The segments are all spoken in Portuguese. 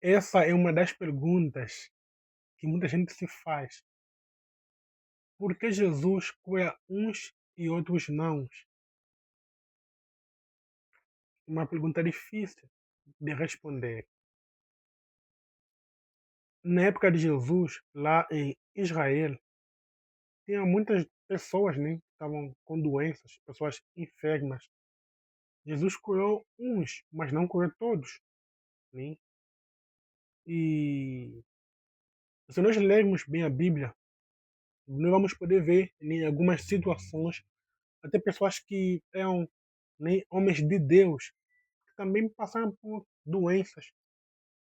Essa é uma das perguntas que muita gente se faz. Por que Jesus cura uns e outros não? Uma pergunta difícil de responder. Na época de Jesus, lá em Israel, tinha muitas pessoas, né, que estavam com doenças, pessoas enfermas. Jesus curou uns, mas não curou todos, né? E se nós lermos bem a Bíblia, nós vamos poder ver em algumas situações, até pessoas que eram, né, homens de Deus, que também passaram por doenças,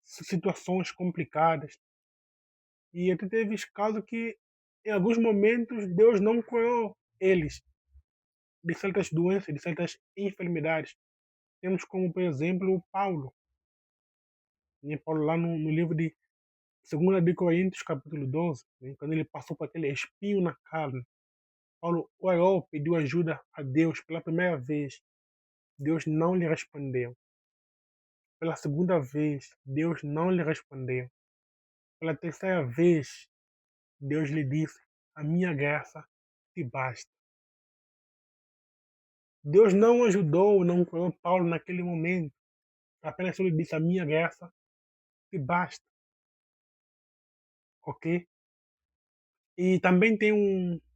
situações complicadas. E até teve casos que, em alguns momentos, Deus não curou eles de certas doenças, de certas enfermidades. Temos como, por exemplo, o Paulo. Né? Paulo lá no livro de 2 de Coríntios, capítulo 12, né? Quando ele passou por aquele espinho na carne. Paulo orou, pediu ajuda a Deus pela primeira vez. Deus não lhe respondeu. Pela segunda vez, Deus não lhe respondeu. Pela terceira vez, Deus lhe disse: a minha graça te basta. Deus não ajudou, não curou Paulo naquele momento. Apenas ele disse: a minha graça te basta. Ok? E também tem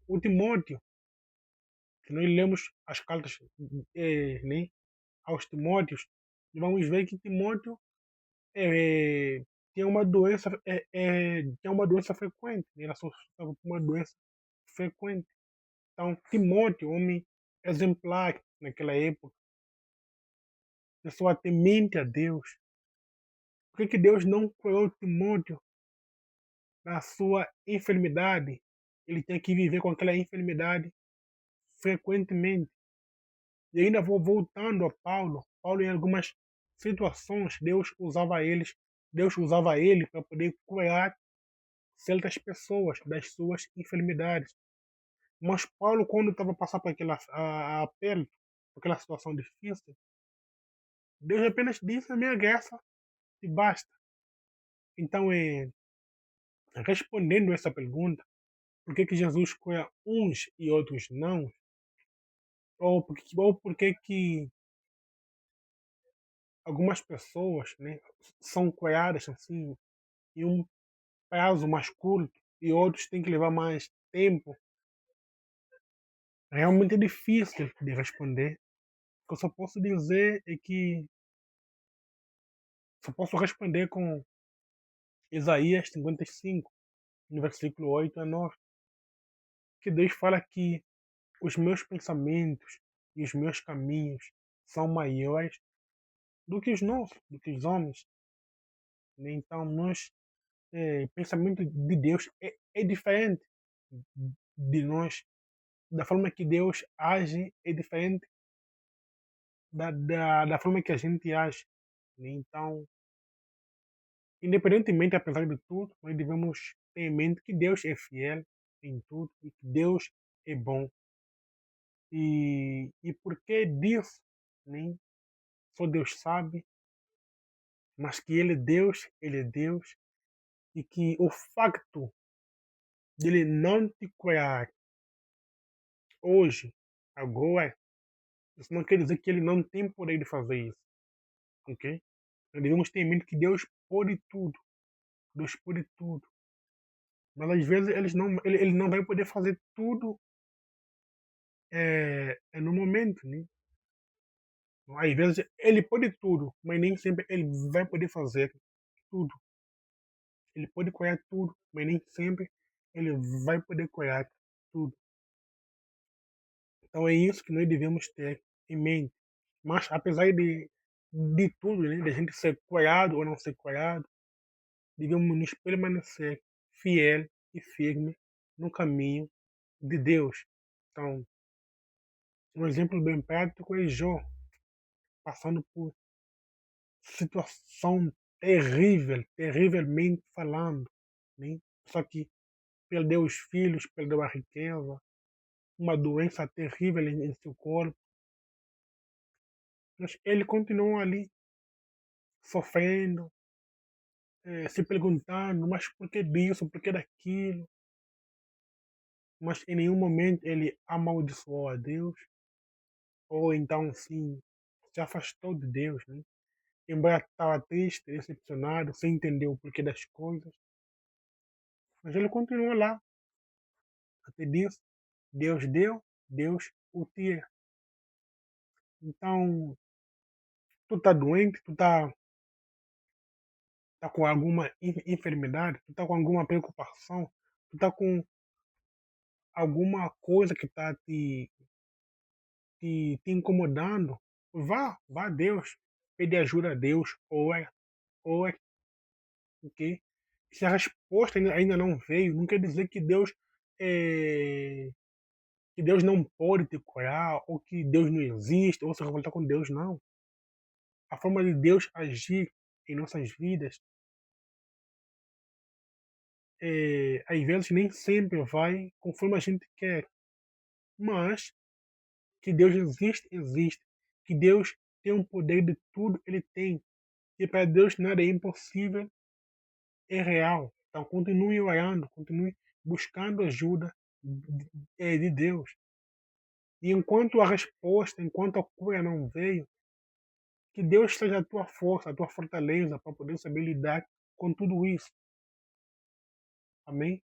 o Timóteo, que nós lemos as cartas, né, aos Timóteos, e vamos ver que Timóteo tinha uma doença, tinha uma doença frequente, né? Ele sofreu com uma doença frequente. Então, Timóteo, homem exemplar naquela época, pessoa temente a Deus. Por que Deus não curou Timóteo na sua enfermidade? Ele tem que viver com aquela enfermidade frequentemente. E ainda vou voltando a Paulo. Paulo, em algumas situações, Deus usava ele para poder curar certas pessoas das suas enfermidades. Mas Paulo, quando estava passando por aquela aperto, por aquela situação difícil, Deus apenas disse: a minha graça te basta. Então, respondendo essa pergunta, por que Jesus cura uns e outros não? Ou por que algumas pessoas, né, são curadas assim em um prazo mais curto e outros têm que levar mais tempo? Realmente é difícil de responder. O que eu só posso dizer é que só posso responder com Isaías 55, no versículo 8 a 9, que Deus fala que os meus pensamentos e os meus caminhos são maiores do que os nossos, do que os homens. Né? Então, pensamento de Deus é diferente de nós. Da forma que Deus age é diferente da forma que a gente age. Né? Então, independentemente, apesar de tudo, nós devemos ter em mente que Deus é fiel em tudo e que Deus é bom. E por que disso? Nem só Deus sabe, mas que Ele é Deus, e que o facto dele não te curar hoje, agora, isso não quer dizer que ele não tem poder de fazer isso, ok? Nós devemos ter em mente que Deus pode tudo, mas às vezes ele não vai poder fazer tudo no momento, né? Às vezes ele pode tudo, mas nem sempre ele vai poder fazer tudo. Ele pode curar tudo, mas nem sempre ele vai poder curar tudo. Então é isso que nós devemos ter em mente. Mas apesar de tudo, né, de a gente ser curado ou não ser curado, devemos nos permanecer fiel e firme no caminho de Deus. Então, um exemplo bem prático é Jó, passando por situação terrível, terrivelmente falando, né? Só que perdeu os filhos, perdeu a riqueza, uma doença terrível em seu corpo, mas ele continuou ali, sofrendo, se perguntando, mas por que disso, por que daquilo? Mas em nenhum momento ele amaldiçoou a Deus, ou então sim, se afastou de Deus, né? Embora estava triste, decepcionado, sem entender o porquê das coisas, mas ele continuou lá, até disse, Deus deu, Deus o tira. Então, tu tá doente, tá com alguma enfermidade, tu tá com alguma preocupação, tu tá com alguma coisa que tá te incomodando, vá a Deus, pede ajuda a Deus, ora, ok? Se a resposta ainda não veio, não quer dizer eh, que Deus não pode te curar, ou que Deus não existe, ou se revoltar com Deus, não. A forma de Deus agir em nossas vidas, às vezes nem sempre vai conforme a gente quer, mas que Deus existe, existe. Que Deus tem o poder de tudo, ele tem. E para Deus nada é impossível, é real. Então continue orando, continue buscando ajuda de Deus. E enquanto a resposta, enquanto a cura não veio, que Deus seja a tua força, a tua fortaleza para poder saber lidar com tudo isso. Amém?